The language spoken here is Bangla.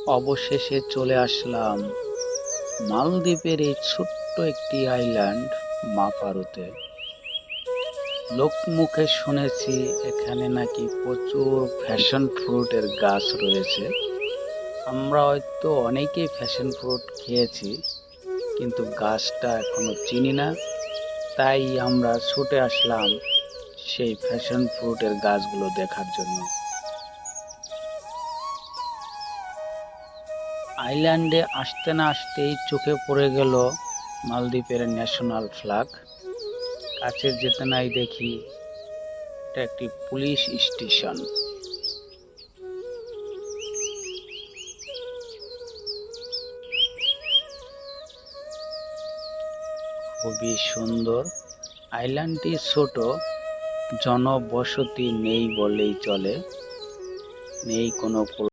অবশেষে চলে আসলাম মালদ্বীপের এই ছোট্ট একটি আইল্যান্ড মাপারুতে। লোকমুখে শুনেছি এখানে নাকি প্রচুর ফ্যাশন ফ্রুটের গাছ রয়েছে। আমরা হয়তো অনেকেই ফ্যাশন ফ্রুট খেয়েছি, কিন্তু গাছটা এখনো চিনি না। তাই আমরা ছুটে আসলাম সেই ফ্যাশন ফ্রুটের গাছগুলো দেখার জন্য। আইল্যান্ডে আসতে না আসতেই চোখে পড়ে গেল মালদ্বীপের ন্যাশনাল ফ্ল্যাগ। কাছে যেতে নাই দেখি এটা একটি পুলিশ স্টেশন। খুবই সুন্দর। আইল্যান্ডটি ছোট, জনবসতি নেই বললেই চলে, নেই কোনো